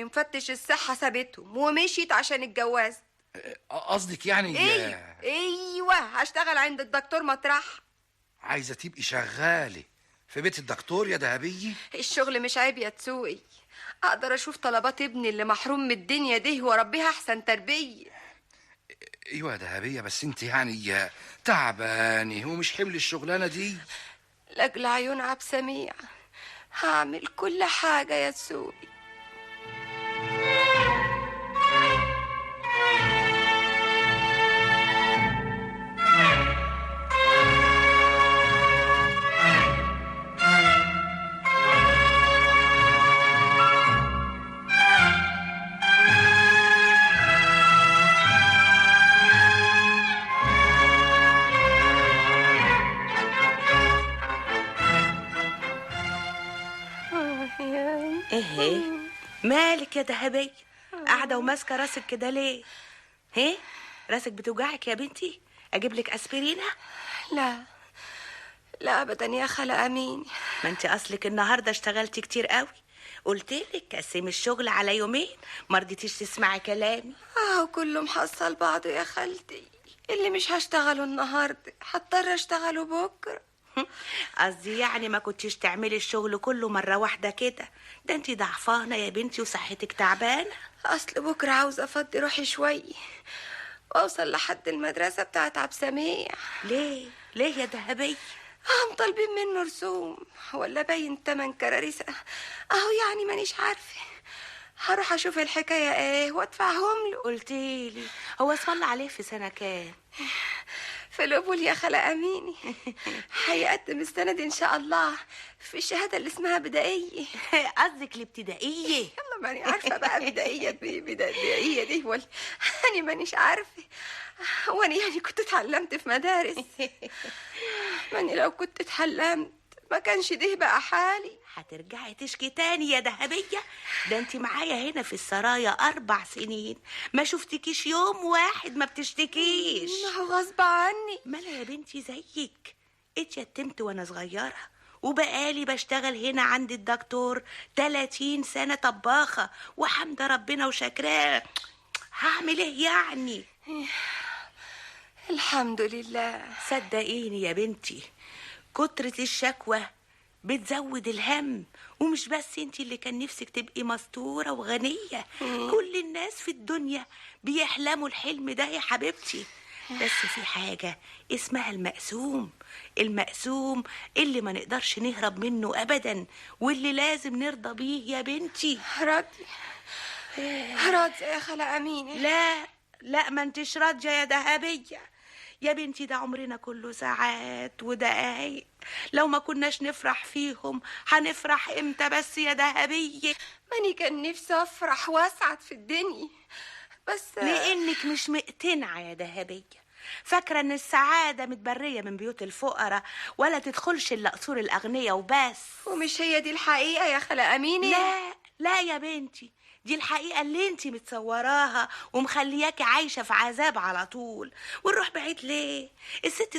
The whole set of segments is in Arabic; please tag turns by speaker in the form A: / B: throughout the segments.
A: عمي مفتش الصحة سابتهم ومشيت عشان اتجوزت.
B: قصدك يعني
A: ايوه هشتغل عند الدكتور مطرح.
B: عايزة تبقي شغالة في بيت الدكتور يا دهبية؟
A: الشغل مش عيب يا تسوقي، اقدر اشوف طلبات ابني اللي محروم من الدنيا دي واربيها احسن تربيه.
B: ايوه يا دهبية، بس انت يعني تعبانة ومش حمل الشغلانة دي.
A: لاجل عيون عبد سميع هعمل كل حاجه يا تسوقي.
C: ايه مالك يا دهبية؟ قاعدة وماسكة راسك كده ليه؟ هيه؟ راسك بتوجعك يا بنتي؟ اجيب لك اسبرينة؟
A: لا لا ابدا يا خالة امين.
C: ما انت اصلك النهارده اشتغلتي كتير قوي، قلتلك قسمي الشغل على يومين، ما رضيتيش تسمعي كلامي.
A: كله محصل بعضه يا خالتي، اللي مش هشتغله النهارده هضطر اشتغله بكره.
C: قصدي يعني ما كنتيش تعملي الشغل كله مرة واحدة كده، ده انت ضعفانة يا بنتي وصحتك تعبانة.
A: اصل بكره عاوزه افضي روحي شويه واوصل لحد المدرسه بتاعت عبد سميع.
C: ليه يا دهبية؟
A: هم طالبين منه رسوم ولا باين تمن كراريس اهو، يعني مانيش عارفه. هروح اشوف الحكايه ايه وادفعهم له.
C: قلتيلي هو اسم الله عليه في سنة كام؟
A: في القبول يا خالة أميني. هيقدم السنة دي إن شاء الله في الشهادة اللي اسمها بدائية.
C: قصدك الابتدائية؟
A: يلا ماني عارفة بقى بدائية دي ولا أنا مانيش عارفة. وأنا يعني كنت اتعلمت في مدارس. ماني لو كنت اتعلمت ما كانش ده بقى حالي.
C: هترجعي تشكي تاني يا دهبية؟ ده انت معايا هنا في السرايا 4 سنين ما شفتكيش يوم واحد ما بتشتكيش.
A: ما هو غصب عني.
C: ما انا يا بنتي زيك اتيتمت وانا صغيرة، وبقالي بشتغل هنا عند الدكتور 30 سنة طباخة، وحمد ربنا وشكراه. هعمل ايه يعني؟
A: الحمد لله.
C: صدقيني يا بنتي كترة الشكوى بتزود الهم، ومش بس انتي اللي كان نفسك تبقي مستورة وغنية، كل الناس في الدنيا بيحلموا الحلم ده يا حبيبتي. بس في حاجة اسمها المقسوم اللي ما نقدرش نهرب منه أبدا، واللي لازم نرضى بيه يا بنتي.
A: راضية يا خالة أمينة.
C: لا ما انتش راضية يا دهبية يا بنتي، ده عمرنا كله ساعات ودقايق، لو ما كناش نفرح فيهم هنفرح امتى بس يا دهبية؟
A: ماني كان نفسي افرح واسعد في الدنيا، بس
C: لانك مش مقتنعة يا دهبية، فاكرة ان السعادة متبرية من بيوت الفقراء ولا تدخلش الا قصور الاغنياء وبس.
A: ومش هي دي الحقيقة يا خالة أمينة؟
C: لا يا بنتي، دي الحقيقة اللي انتي متصوراها ومخلياكي عايشة في عذاب على طول. ونروح بعيد ليه؟ الست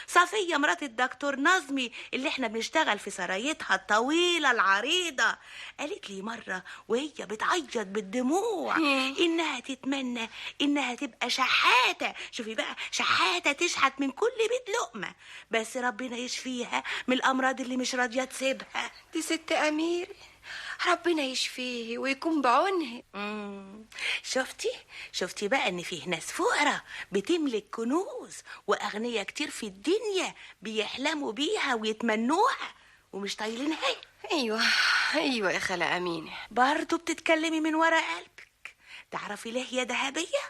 C: صفية مرات الدكتور نظمي اللي احنا بنشتغل في سرايتها الطويلة العريضة، قالت لي مرة وهي بتعيط بالدموع انها تتمنى انها تبقى شحاتة. شوفي بقى، شحاتة تشحت من كل بيت لقمة، بس ربنا يشفيها من الامراض اللي مش راضية تسيبها.
A: دي ست أمير ربنا يشفيه ويكون بعونها.
C: شفتي بقى ان فيه ناس فقراء بتملك كنوز، واغنياء كتير في الدنيا بيحلموا بيها ويتمنوها ومش طايلينها.
A: ايوه يا خالة أمينة،
C: برضو بتتكلمي من ورا قلبك. تعرفي ليه يا دهبية؟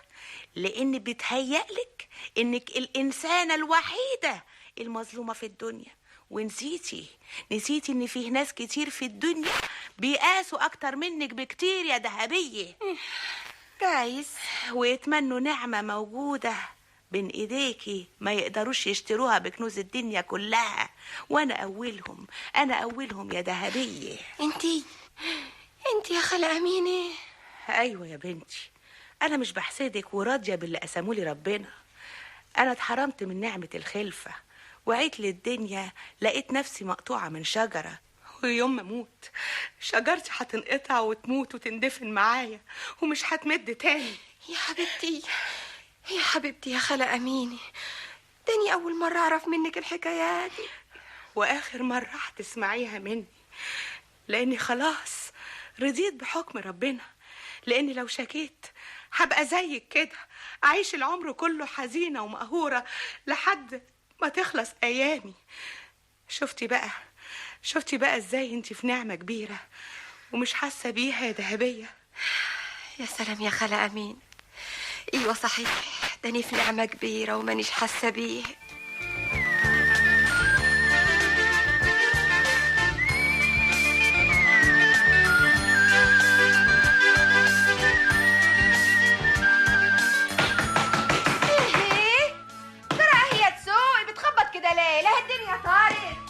C: لان بتهيألك انك الانسانة الوحيدة المظلومة في الدنيا، ونسيتي ان فيه ناس كتير في الدنيا بيقاسوا اكتر منك بكتير يا دهبية،
A: جايز،
C: ويتمنوا نعمة موجودة بين ايديكي ما يقدروش يشتروها بكنوز الدنيا كلها، وانا اولهم يا دهبية.
A: انتي يا خالة أمينة؟
C: ايوه يا بنتي، انا مش بحسدك وراضية باللي قسمولي ربنا. انا اتحرمت من نعمة الخلفة، وعيت للدنيا لقيت نفسي مقطوعة من شجرة، ويوم ما اموت شجرتي هتنقطع وتموت وتندفن معايا ومش هتمد تاني.
A: يا حبيبتي يا حبيبتي يا خالة أمينة، تاني أول مرة أعرف منك الحكايات دي،
C: واخر مرة هتسمعيها مني، لاني خلاص رضيت بحكم ربنا. لاني لو شكيت هبقى زيك كده، اعيش العمر كله حزينة ومقهورة لحد ما تخلص ايامي. شفتي بقى ازاي انتي في نعمة كبيرة ومش حاسة بيها يا ذهبية؟
A: يا سلام يا خالة أمين، ايوه صحيح، داني في نعمة كبيرة ومانيش حاسة بيه. ايه ترى هي تسوقي بتخبط كده ليه؟ لا الدنيا طارت.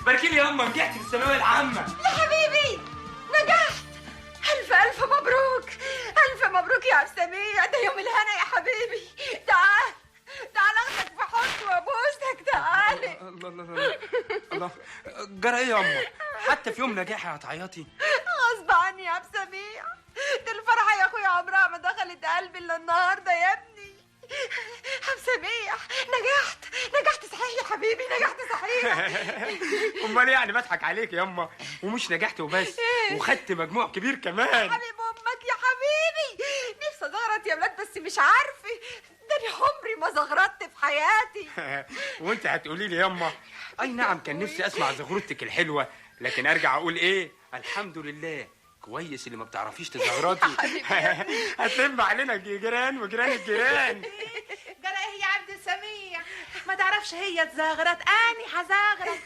D: باركيلي يا اما نجحت في الثانويه العامه.
A: يا حبيبي نجحت، ألف مبروك، ألف مبروك يا عبد السميع، ده يوم الهنا يا حبيبي. تعال أخدك في حضني وأبوسك، تعال.
D: الله جرى ايه يا اما؟ حتى في يوم نجاحي هتعيطي؟
A: غصب عني يا عبد السميع، دي الفرحة يا أخويا عمرها ما دخلت قلبي إلا النهاردة يا ابني. عبد السميع نجحت صحيح يا حبيبي، نجحت صحيح.
D: امال ايه يعني بضحك عليك يا اما؟ ومش نجحت وبس، وخدت مجموع كبير كمان.
A: حبيب امك يا حبيبي، نفسي ازغرط يا ولاد بس مش عارفه، ده انا عمري ما زغرطت في حياتي.
D: وانت هتقولي لي يا اما اي نعم كان نفسي اسمع زغرتك الحلوه، لكن ارجع اقول ايه؟ الحمد لله كويس اللي ما بتعرفيش تزغرطي. هتلم علينا جيران وجيران الجيران.
C: جرى ايه يا عبد السميع؟ ما تعرفش هي تزغرط، اني هزغرط.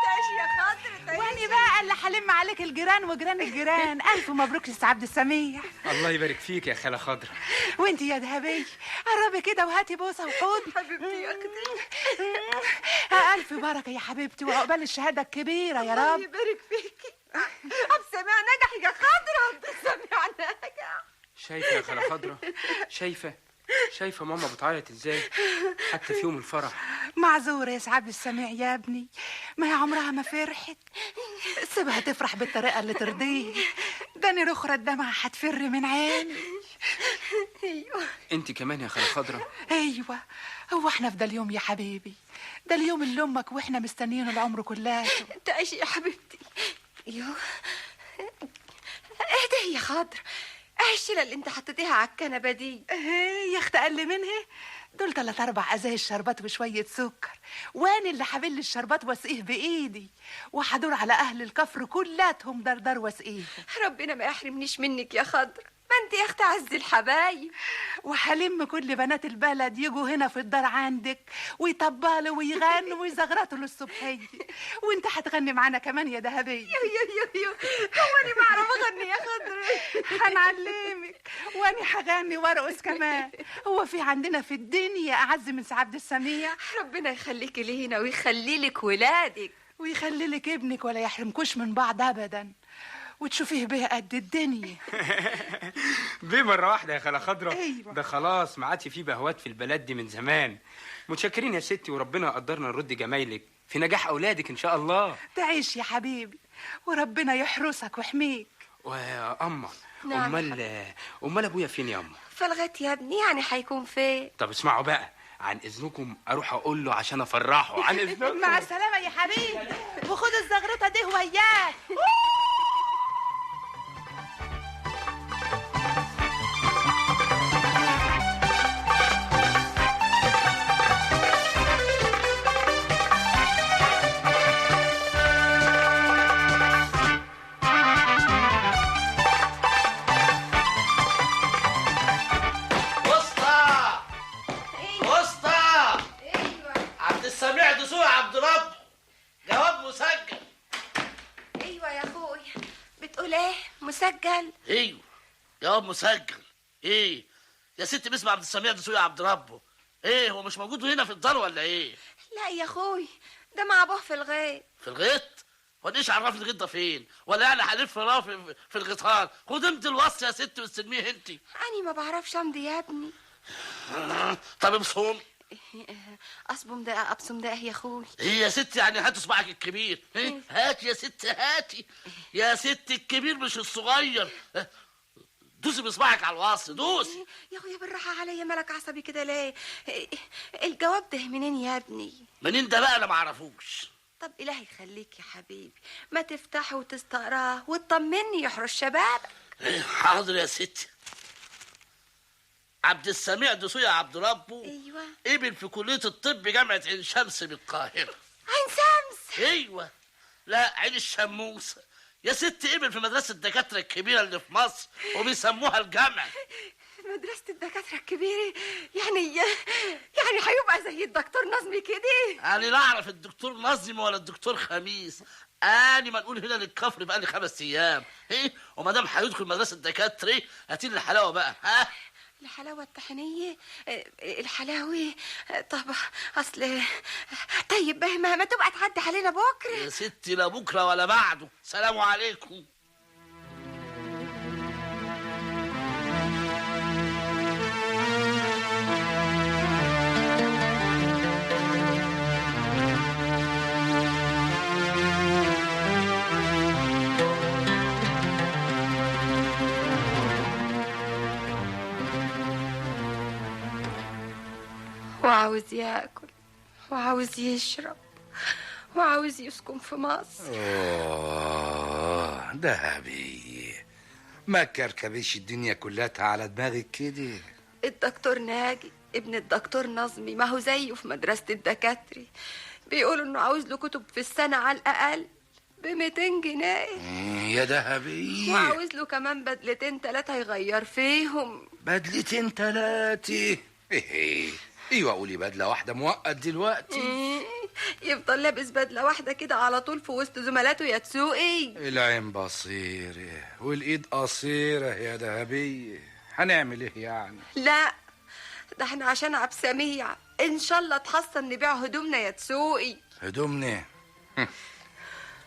A: تعيشي يا خاطر، تعيشي.
E: واني بقى اللي هلم عليك الجيران وجيران الجيران. الف مبروك لسي عبد السميع.
D: الله يبارك فيك يا خاله خضرا.
E: وانتي يا ذهبيه قربي كده وهاتي بوسه وحضن.
A: حبيبتي يا اختي.
E: الف بركه يا حبيبتي وعقبال الشهاده الكبيره يا
A: الله
E: رب.
A: يبارك فيكي. عبد السميع نجح يا خاطر، عبد السميع نجح.
D: شايفه يا خاله خضرا؟ شايفه ماما بتعيط ازاي حتى في يوم الفرح؟
E: معذوره يا سي عبد السميع يا ابني، ما هي عمرها ما فرحت. سيبها تفرح بالطريقه اللي ترضيه، داني رخرة الدمعه هتفر من عيني.
A: ايوه
D: انت كمان يا خاله خضرا؟
E: ايوه، هو احنا في ده اليوم يا حبيبي؟ ده اليوم اللي امك واحنا مستنيينه العمر كلاته.
A: تعيشي يا حبيبتي. ايوه اهدي يا خاطر، ايه الشيله اللي انت حطيتيها على الكنبه دي؟
E: يا اخت اقل منها، دول 3 4 ازايز شربات وشويه سكر، وانا اللي حبل الشربات واسقيه بايدي، وحدور على اهل الكفر كلاتهم دردر واسقيه.
A: ربنا ما يحرمنيش منك يا خضر، ما انت يا اخت عز الحبايب.
E: وحلم كل بنات البلد يجوا هنا في الدار عندك ويطبلوا ويغنوا ويزغرطوا للصبحيه، وانت هتغني معانا كمان يا ذهبيه.
A: يو هو انا بعرف اغني يا خضر؟
E: هنعلمك، وانا هغني وارقص كمان. هو في عندنا في الدنيا اعز من سي عبد السميع؟
A: ربنا يخليكي لينا ويخلي لك ولادك
E: ويخلي لك ابنك ولا يحرمكوش من بعض ابدا، وتشوفيه بيه قد الدنيا.
D: بيه مرة واحدة يا خالة خضرا؟
E: أيوة.
D: ده خلاص ما عادش فيه بهوات في البلد دي من زمان. متشكرين يا ستي، وربنا قدرنا نرد جمايلك في نجاح أولادك إن شاء الله.
E: تعيش يا حبيبي وربنا يحرسك ويحميك.
D: ويا أما
A: نعم
D: أمال أبويا فين يا أما؟
A: فلغت يا ابني، يعني هيكون فين؟
D: طب اسمعوا بقى، عن إذنكم أروح أقول له عشان أفرحه. عن إذنكم.
E: مع السلامة يا حبيبي، وخد الزغرطة دي وياك.
A: مسجل؟
F: ايوه جواب مسجل. ايه يا ستي باسم عبد السميع دسوقي عبد ربه. ايه هو مش موجود هنا في الدار ولا ايه؟
A: لا يا اخوي، ده مع ابوه في الغيط.
F: في الغيط؟ وانا ايش عرفني الغيط ده فين؟ ولا يعني هلف وراه في الغيطان؟ خد انت الوصي يا ستي واستلميه انت.
A: انا ما بعرفش امضي يا ابني.
F: طب ابصم.
A: ابصم ده يا اخوي.
F: ايه يا ستي يعني هات صباعك الكبير. ايه هات يا ستي هاتي يا ستي الكبير مش الصغير. دوسي بصباعك على الوصل دوسي.
A: يا اخويا بالراحه عليا، مالك عصبي كده ليه؟ الجواب ده منين يا ابني؟
F: منين ده بقى انا معرفوش.
A: طب الهي يخليك يا حبيبي، ما تفتحه وتستقراه وتطمني يحرس شبابك.
F: حاضر يا ستي. عبد السميع دسوقي عبد ربه.
A: ايوه.
F: قبل في كليه الطب جامعه عين شمس بالقاهره.
A: عين شمس؟
F: ايوه. لا عين الشموسه يا ستي. قبل في مدرسه الدكاتره الكبيره اللي في مصر وبيسموها الجامعه.
A: مدرسة الدكاترة الكبيرة؟ يعني هيبقى زي الدكتور نظمي كده؟
F: انا لا اعرف الدكتور نظمي ولا الدكتور خميس. انا ما نقول هنا للكفر بقى لي 5 ايام. ايه وما دام هيدخل مدرسه الدكاتره هاتي لي الحلاوه بقى. ها
A: الحلاوة الطحينية؟ الحلاوة؟ طب اصل طيب ما تبقى تعدي علينا بكره
F: يا ستي. لا بكره ولا بعده. سلام عليكم.
A: وعاوز ياكل وعاوز يشرب وعاوز يسكن في مصر.
B: دهبي ما كركبيش الدنيا كلها على دماغك كده.
A: الدكتور ناجي ابن الدكتور نظمي ما هو زيه في مدرسة الدكاترة، بيقولوا انه عاوز له كتب في السنة على الأقل ب200 جنيه.
B: يا دهبي.
A: وعاوز له كمان بدلتين 3 يغير فيهم.
B: بدلتين 3؟ ايوه قولي بدله واحده مؤقت دلوقتي.
A: يفضل لابس بدله واحده كده على طول في وسط زملاته يا تسوقي.
B: العين بصيره والايد قصيره يا دهبيه، هنعمل ايه يعني؟
A: لا ده احنا عشان عبد سميع ان شاء الله تحصل نبيع هدومنا يا تسوقي.
B: هدومنا؟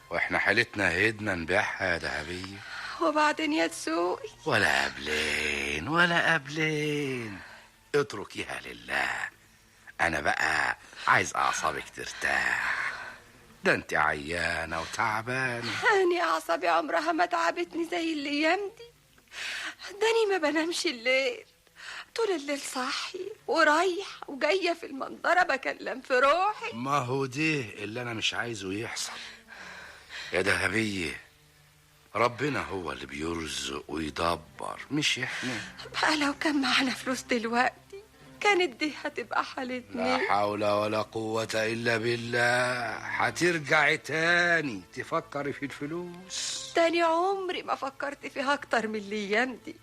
B: واحنا حالتنا هدنا نبيعها يا دهبيه؟
A: وبعدين يا تسوقي
B: ولا قبلين ولا قبلين، اتركيها لله. انا بقى عايز اعصابك ترتاح، ده انت عيانه وتعبانه.
A: أنا اعصابي عمرها ما تعبتني زي الايام دي. داني ما بنامش الليل، طول الليل صاحي ورايح وجايه في المنظره بكلم في روحي.
B: ما هو ده اللي انا مش عايزه يحصل يا دهبيه. ربنا هو اللي بيرزق ويدبر مش احنا.
A: بقى لو كان معانا فلوس دلوقتي كانت دي هتبقى حالتنا.
B: لا حول ولا قوة إلا بالله. هترجعي تاني تفكري في الفلوس؟
A: تاني عمري ما فكرت فيها أكتر من الأيام دي.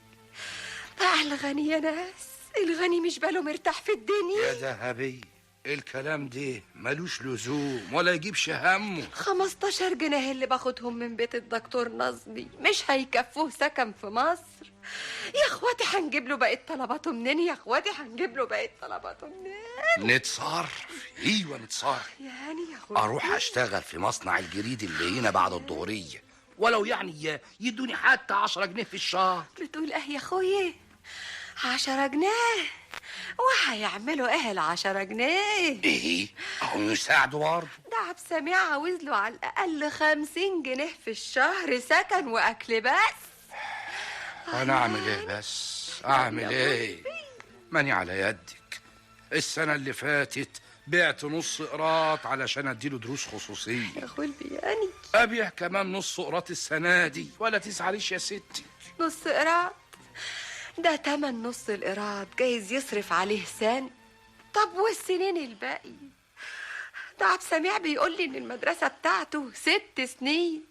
A: بقى الغني يا ناس، الغني مش باله مرتاح في الدنيا.
B: يا دهبي الكلام ده ملوش لزوم ولا يجيبش همه.
A: 15 جنيه اللي باخدهم من بيت الدكتور نظمي مش هيكفوه سكن في مصر. يا اخواتي هنجيب له بقية طلباته منين؟ يا اخواتي هنجيب له بقية طلباته منين؟
B: نتصرف. ايوه نتصرف.
A: يعني يا اخواتي
B: اروح اشتغل في مصنع الجريد اللي هنا بعد الظهرية، ولو يعني يدوني حتى 10 جنيه في الشهر.
A: بتقول ايه يا اخويا؟ 10 جنيه؟ وهيعملوا ايه ال10 جنيه؟
B: ايه اهو يساعدوا برضه.
A: ده عبد سميع عاوز له على الاقل 50 جنيه في الشهر سكن واكل بس.
B: انا اعمل ايه بس؟ اعمل ايه؟ ماني على يدك. السنة اللي فاتت بعت نص قراط علشان اديله دروس خصوصية.
A: يا اخوي البياني
B: ابيع كمان نص قراط السنة دي، ولا تزعليش يا ستي.
A: نص قراط؟ ده تمن نص القراط جايز يصرف عليه سنة. طب والسنين الباقي؟ ده عبد سميع بيقول لي ان المدرسة بتاعته 6 سنين.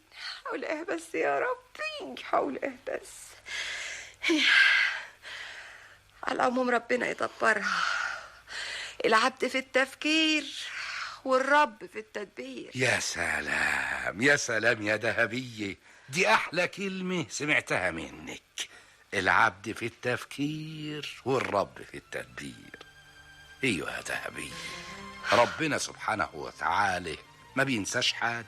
A: حول ايه بس يا ربي، حول ايه بس. على العموم ربنا يدبرها. العبد في التفكير والرب في التدبير.
B: يا سلام يا سلام يا دهبية، دي احلى كلمة سمعتها منك. العبد في التفكير والرب في التدبير. ايوه يا دهبية، ربنا سبحانه وتعالى ما بينساش حد.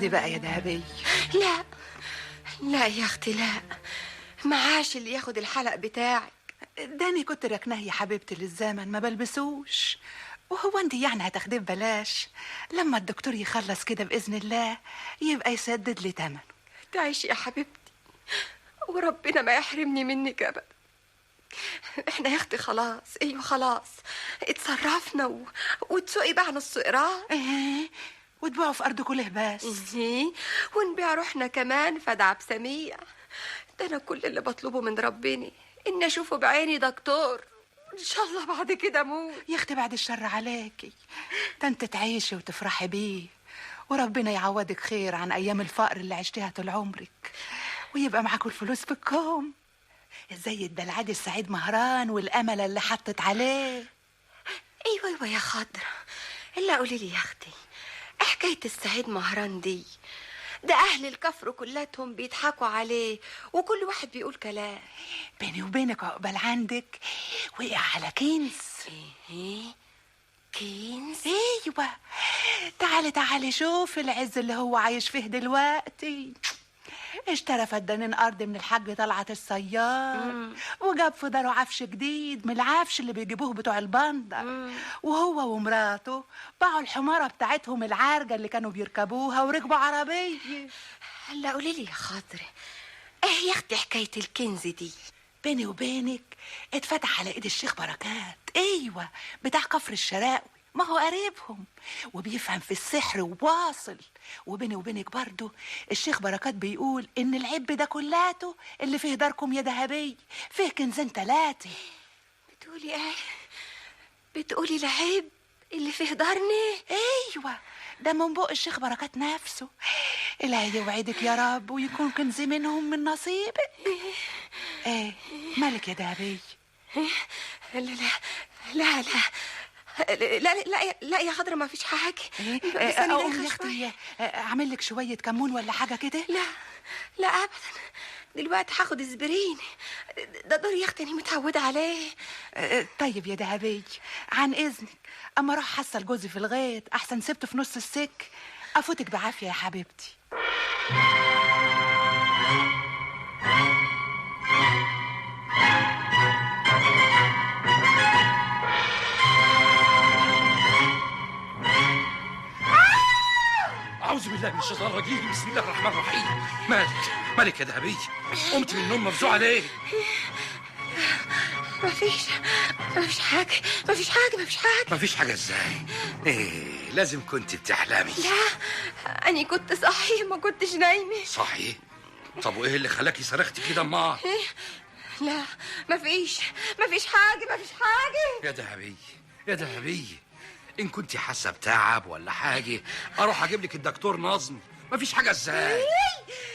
E: اهدي بقى يا دهبية.
A: لا لا يا اختي لا، معاش اللي ياخد الحلق بتاعك.
E: داني كنت ركناه يا حبيبتي للزمن ما بلبسوش، وهو انت يعني هتاخديه ببلاش؟ لما الدكتور يخلص كده بإذن الله يبقى يسدد لي تمنه.
A: تعيشي يا حبيبتي وربنا ما يحرمني منك ابدا. احنا يا اختي خلاص، ايوه خلاص اتصرفنا وتسوقي بقى نص قراء.
E: ايه وتبيعوا في ارض كله بس.
A: ونبيع روحنا كمان فدع بسميع. ده انا كل اللي بطلبه من ربنا ان اشوفه بعيني دكتور، ان شاء الله بعد كده اموت.
E: يا اختي بعد الشر عليكي، ده انت تعيشي وتفرحي بيه، وربنا يعوضك خير عن ايام الفقر اللي عشتيها طول عمرك، ويبقى معاكوا الفلوس في الكوم زي الدلعاد السعيد مهران والامل اللي حطت عليه.
A: ايوه يا خضرة، الا قولي لي يا اختي، حكايه السعيد مهران دي ده اهل الكفر كلاتهم بيضحكوا عليه وكل واحد بيقول كلام.
E: بيني وبينك عقبال عندك وقع على كنز.
A: ايه كنز؟
E: ايوه، تعالي شوف العز اللي هو عايش فيه دلوقتي. اشترى فدانين ارض من الحاج طلعت الصياد، وجاب في داره عفش جديد من العفش اللي بيجيبوه بتوع البندر، وهو ومراته باعوا الحماره بتاعتهم العارجه اللي كانوا بيركبوها وركبوا عربيه.
A: هلا قولي لي يا خاطري، ايه يا اختي حكايه الكنز دي؟
E: بيني وبينك اتفتح على ايد الشيخ بركات، ايوه بتاع كفر الشراقوي، ما هو قريبهم وبيفهم في السحر وواصل. وبيني وبينك برضو الشيخ بركات بيقول ان العب ده كلاته اللي فيه داركم يا دهبي فيه كنزين 3.
A: بتقولي ايه؟ بتقولي العيب اللي فيه دارني؟
E: ايوه ده من بق الشيخ بركات نفسه. الهي يوعدك يا رب ويكون كنز منهم من نصيبك. ايه مالك يا دهبي؟
A: لا لا لا لا لا لا, لا يا خضرة ما فيش حاجة.
E: اقوم يا اختي اعمل لك شوية كمون ولا حاجة كده؟
A: لا ابدا، دلوقتي هاخد اسبرين، ده دور يا اختي انا متعودة عليه.
E: طيب يا دهبي عن اذنك اما اروح حصل جوزي في الغيط احسن سبته في نص السك. افوتك بعافية يا حبيبتي.
B: أعوذ بالله من الشيطان الرجيم، بسم الله الرحمن الرحيم. مالك يا دهبي؟ قمت من النوم مفزوعة ليه؟
A: مفيش حاجة.
B: مفيش حاجة ازاي؟ ايه لازم كنت بتحلمي.
A: لا أنا كنت صاحية ما كنتش نايمة.
B: صحيح؟ طب وايه اللي خلاكي صرختي كده امال؟
A: لا مفيش حاجة.
B: يا دهبي ان كنت حاسه بتعب ولا حاجه اروح اجيب لك الدكتور نظمي. مفيش حاجه ازاي؟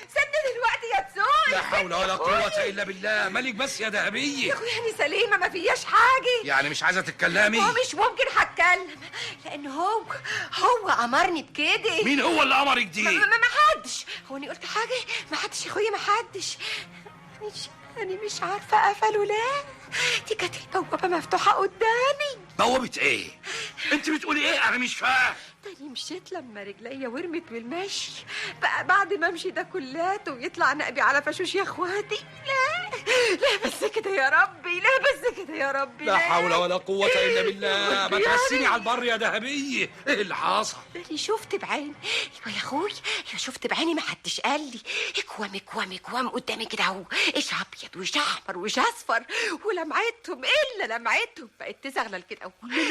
A: سدد الوقت يا تسوي.
B: لا حول ولا قوه الا بالله. مالك بس يا دهبي؟
A: يا اخويا انا سليمه ما فياش حاجه.
B: يعني مش عايزه تتكلمي؟
A: هو مش ممكن هتكلم لان هو امرني بكده.
B: مين هو اللي امرك دي؟
A: ما حدش. هو انا قلت حاجه؟ ما حدش يا اخويا، ما حدش. أنا مش عارفة أقفله ليه. دي كانت البوابة مفتوحة قدامي.
B: بوابة إيه؟ أنت بتقولي إيه؟ أنا مش فاهم.
A: تاني مشيت لما رجليا ورمت بالمشي بقى بعد ما أمشي ده كلاته ويطلع نقبي على فشوش يا إخواتي. لا بس كده يا ربي،
B: لا حول ولا قوة إلا بالله. ما ترسيني على البر يا دهبي. إيه اللي حصل؟
A: اللي شفت بعيني. أيوة يا أخوي، شفت بعيني، ما حدش قال لي. اكوام قدامي كده اهو، ايش ابيض وايش احمر وايش اصفر، ولمعتهم بقت تزغلل كده اهو.
B: لا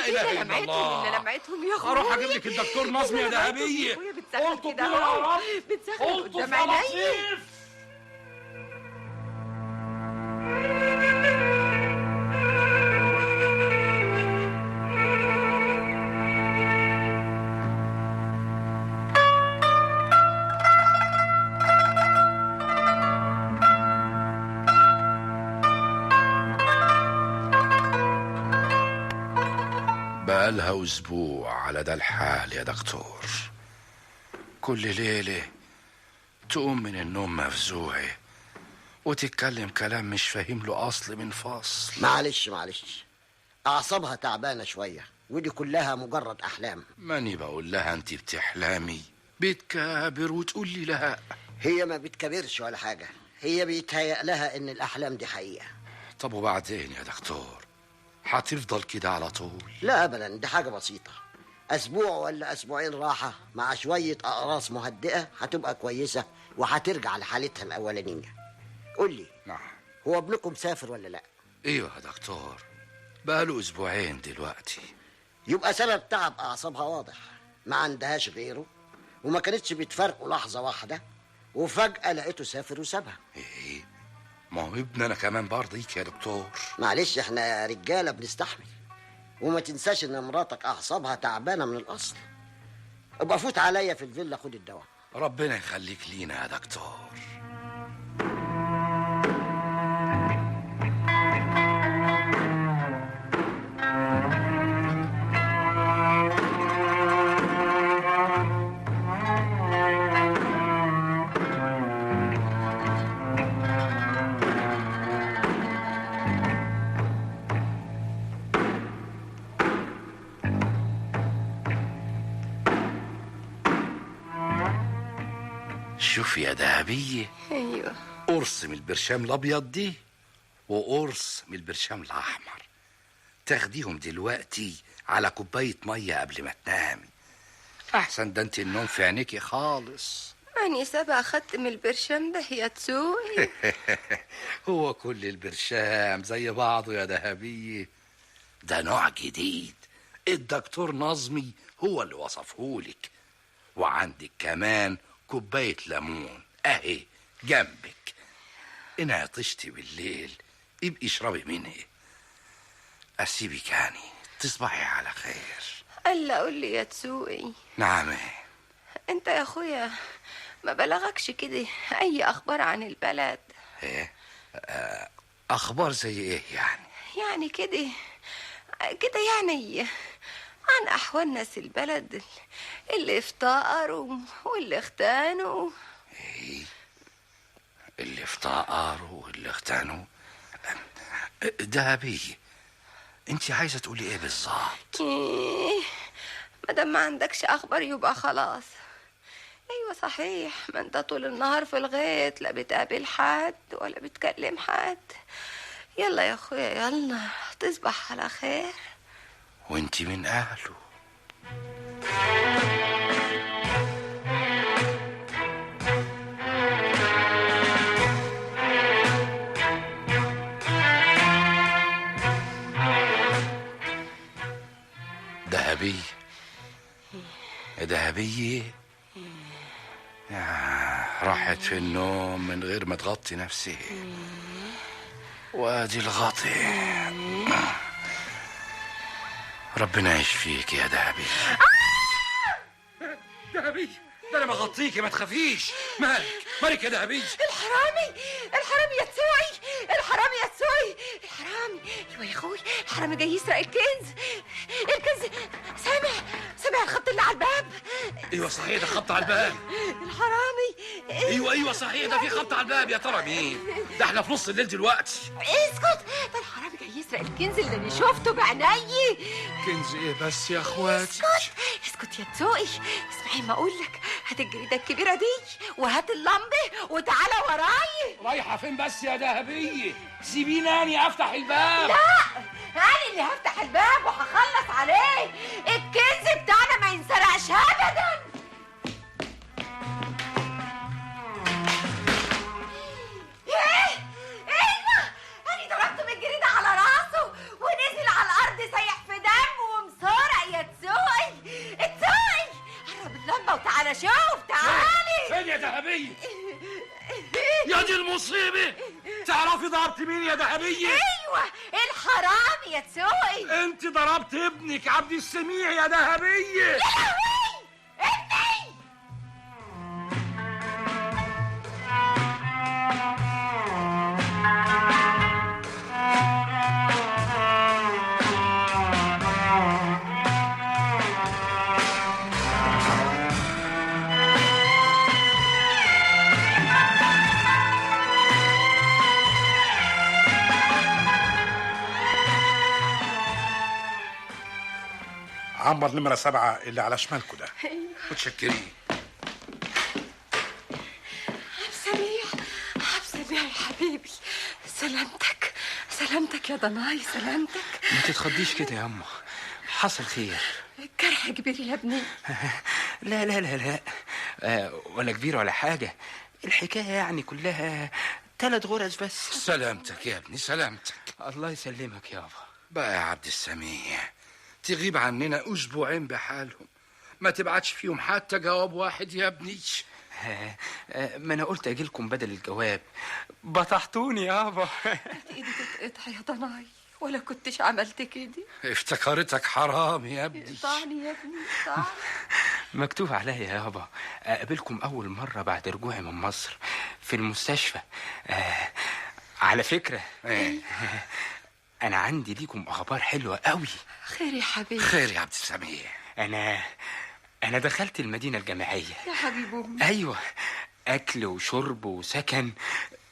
B: اله الا الله.
A: لمعتهم يا اخوي.
B: اروح اجيب لك الدكتور نظمي يا دهبي.
A: بتزغلل كده اهو، بتزغلل قدام عيني.
B: بقالها أسبوع على ده الحال يا دكتور. كل ليلة تقوم من النوم مفزوعة وتتكلم كلام مش فاهم له أصل من فصل.
G: معلش أعصابها تعبانة شوية. ودي كلها مجرد أحلام.
B: ماني بقول لها انت بتحلمي، بتكابر وتقول لي لا.
G: هي ما بتكبرش ولا حاجة، هي بيتهيأ لها إن الأحلام دي حقيقة.
B: طب وبعدين يا دكتور، هتفضل كده على طول؟
G: لا أبدا، دي حاجة بسيطة، أسبوع ولا أسبوعين راحة مع شوية أقراص مهدئة هتبقى كويسة وهترجع لحالتها الأولانية. قول لي،
B: نعم.
G: هو ابنكم سافر ولا لا؟
B: ايوه يا دكتور، بقاله اسبوعين دلوقتي.
G: يبقى سبب تعب أعصابها واضح، ما عندهاش غيره، وما كانتش بتفرقوا لحظة واحدة، وفجأة لقيته سافر وسابها.
B: ايه، ما هو ابننا كمان برضيك يا دكتور.
G: معلش، احنا رجالة بنستحمل، وما تنساش ان مراتك أعصابها تعبانة من الأصل. ابقى فوت عليا في الفيلا خد الدواء.
B: ربنا يخليك لينا يا دكتور. شوف يا دهبية،
A: ايوه.
B: قرص من البرشام الابيض دي وقرص من البرشام الاحمر، تاخديهم دلوقتي على كوباية مية قبل ما تنامي. احسن ده انت النوم في عينيكي خالص.
A: أني سبق أخدت من البرشام ده يا تسوقي.
B: هو كل البرشام زي بعضه يا دهبية، ده نوع جديد الدكتور نظمي هو اللي وصفهولك. وعندك كمان كوباية ليمون اهي جنبك، إن عطشتي بالليل يبقى اشربي منها. أسيبك يعني، تصبحي على خير.
A: ألا قول لي يا تسوقي،
B: نعم.
A: أنت يا أخويا ما بلغكش كده أي أخبار عن البلد؟
B: ايه؟ أخبار زي إيه يعني؟
A: يعني كده يعني عن أحوال ناس البلد اللي افتقروا واللي اختانوا.
B: إيه؟ اللي افتقروا واللي اختانوا؟ دهبية، انت عايزة تقولي ايه بالظبط؟
A: إيه، مادام ما عندكش أخبار يبقى خلاص. أيوة صحيح، ما أنت طول النهار في الغيط، لا بتقابل حد ولا بتكلم حد. يلا يا أخويا يلا، تصبح على خير.
B: وانت من أهله. دهبية، دهبية، راحت في النوم من غير ما تغطي نفسها. وادي الغطي. ربنا يشفيك يا دهبي. دهبي، ده انا بغطيكي، ما تخافيش. مالك يا دهبي؟
A: الحرامي يا تسوعي، الحرامي يا تسوعي، الحرامي. ايوه يا اخوي، الحرامي جاي يسرق الكنز. سامع الخبط اللي على الباب.
B: ايوه صحيح، ده خبط على الباب.
A: الحرامي.
B: ايوه صحيح، ده في خبط على الباب. يا ترى مين ده؟ احنا في نص الليل دلوقتي.
A: اسكت، ده الحرامي جاي يسرق الكنز اللي انا شفته بعيني.
B: كنز ايه بس يا اخواتي؟
A: اسكت يا تسوقي، اسمعي ما اقول لك، هات الجريده الكبيره دي وهات اللمبه وتعالى وراي.
B: رايحه فين بس يا دهبيه؟ سيبيني اني افتح الباب.
A: لا، انا اللي هفتح الباب وهخلص عليه. الكنز بتاعنا ما ينسرقش ابدا. ايوه، انا ضربت بالجريده على راسه ونزل على الارض سايح في دم ومسرق. يا تسوقي قرب اللمبه وتعالى شوف. تعالي.
B: فين يا دهبيه؟ يا دي المصيبه، تعرفي ضربت مين يا دهبيه؟
A: ايوه الحرامي يا تسوقي.
B: انت ضربت ابنك عبد السميع يا دهبيه.
A: يا لهوي، ابني.
B: عنبر نمرة 7 اللي على شمالكوا ده. متشكرين.
A: عبد سميع يا حبيبي، سلامتك سلامتك يا ضناي، سلامتك.
D: ما تتخضيش كده يا أما، حصل خير.
A: جرح كبير يا ابني؟
D: لا لا لا لا، ولا كبير ولا حاجة. الحكاية يعني كلها 3 غرز بس.
B: سلامتك يا ابني، سلامتك.
D: الله يسلمك يابا.
B: بقى يا عبد السميع تغيب عننا أسبوعين بحالهم، ما تبعتش فيهم حتى جواب واحد يا ابني.
D: ما أنا قلت أجيلكم بدل الجواب، بطحتوني يابا.
A: ايدي تتقطع يا ضناي، ولا كنتش عملت كده.
B: افتكرتك حرام يا ابني.
A: طعني يا ابني طعني.
D: مكتوب عليا يابا أقابلكم أول مرة بعد رجوعي من مصر في المستشفى. على فكرة أنا عندي ليكم أخبار حلوة قوي.
A: خير يا حبيبي.
B: خير يا عبد السميع.
D: أنا دخلت المدينة الجامعية.
A: يا حبيب أمي.
D: أيوة، أكل وشرب وسكن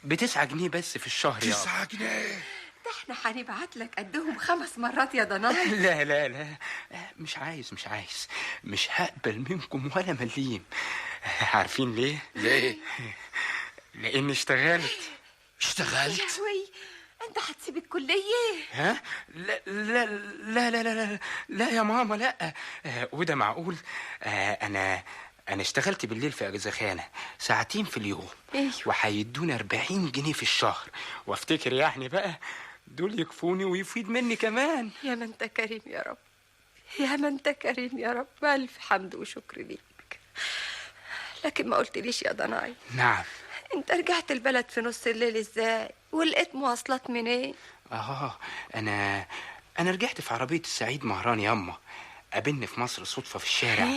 D: ب9 جنيه بس في الشهر يابا.
B: 9 جنيه؟
A: ده احنا هنبعت لك قدهم 5 مرات يا ضناي.
D: لا لا لا، مش عايز مش هقبل منكم ولا مليم. عارفين ليه؟
B: ليه؟
D: لأني اشتغلت.
A: يا لهوي، انت هتسيب الكلية؟
D: ها؟ لا لا لا لا لا لا يا ماما، لا. وده معقول؟ أنا اشتغلت بالليل في أجزخانة 2 ساعات في اليوم.
A: ايوه.
D: وهيدوني 40 جنيه في الشهر، وافتكر يعني بقى دول يكفوني ويفيد مني كمان.
A: يا ما انت كريم يا رب، يا ما انت كريم يا رب، ألف حمد وشكر ليك. لكن ما قلتليش يا ضناي.
D: نعم.
A: انت رجعت البلد في نص الليل ازاي؟ ولقيت مواصلات منين؟
D: انا رجعت في عربية السعيد مهران ياما. قابلني في مصر صدفة في الشارع.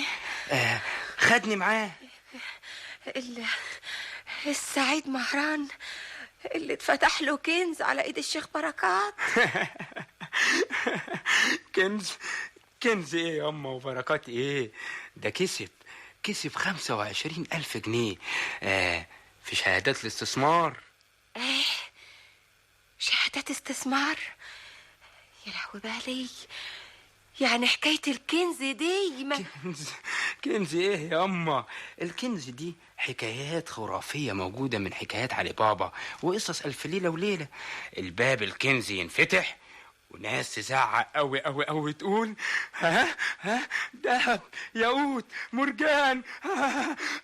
D: خدني معاه.
A: السعيد مهران اللي اتفتح له كنز على ايد الشيخ بركات.
D: كنز ايه ياما وبركات ايه؟ ده كسب 25,000 جنيه في شهادات الاستثمار.
A: شهادات استثمار؟ يا لهوي بالي، يعني حكاية الكنز دي ما...
D: كنز ايه يا اما؟ الكنز دي حكايات خرافية موجودة من حكايات علي بابا وقصص 1000 ليلة وليلة. الباب الكنز ينفتح وناس تزعق قوي قوي قوي، تقول ها دهب، ياقوت، مرجان،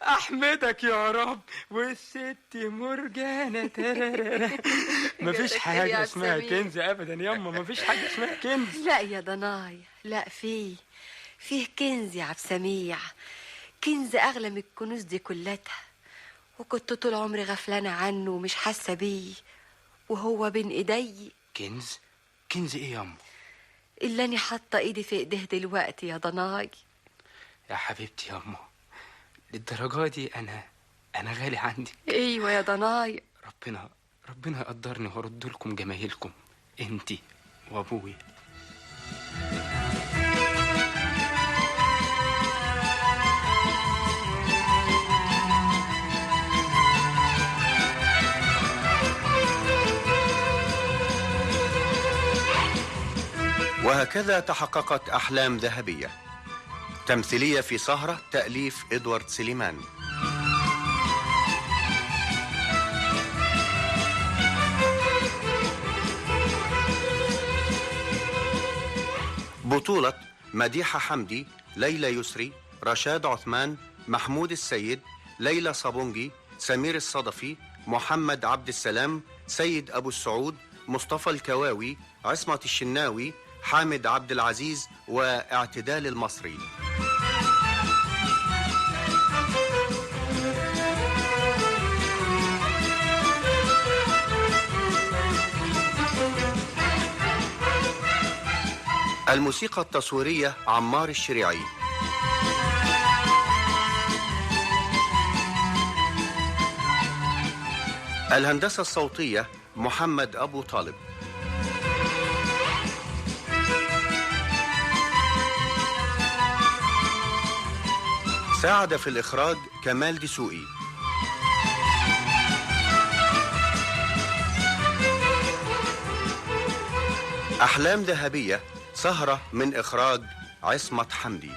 D: احمدك يا رب، والست مرجانة. مفيش حاجة اسمها كنز ابدا ياما، مفيش حاجة اسمها كنز.
A: لا يا ضنايا، لا فيه كنز يا عبد سميع، كنز اغلى من الكنوز دي كلها، وكنت طول عمري غفلانة عنه ومش حاسة بيه، وهو بين ايدي.
D: كنز ايه ياما؟
A: اللي انا حاطه ايدي في ايديه دلوقتي يا ضناي.
D: يا حبيبتي ياما، للدرجه دي انا غالي عندي.
A: ايوه يا ضناي.
D: ربنا يقدرني وارد لكم جمايلكم انتي وابوي.
H: وهكذا تحققت أحلام ذهبية. تمثيلية في سهرة، تأليف إدوارد سليمان. بطولة مديحة حمدي، ليلى يسري، رشاد عثمان، محمود السيد، ليلى صابونجي، سمير الصدفي، محمد عبد السلام، سيد أبو السعود، مصطفى الكواوي، عصمة الشناوي، حامد عبد العزيز، واعتدال المصري. الموسيقى التصويرية عمار الشريعي. الهندسة الصوتية محمد أبو طالب. ساعد في الإخراج كمال دسوقي. أحلام ذهبية، سهرة من إخراج عصمت حمدي.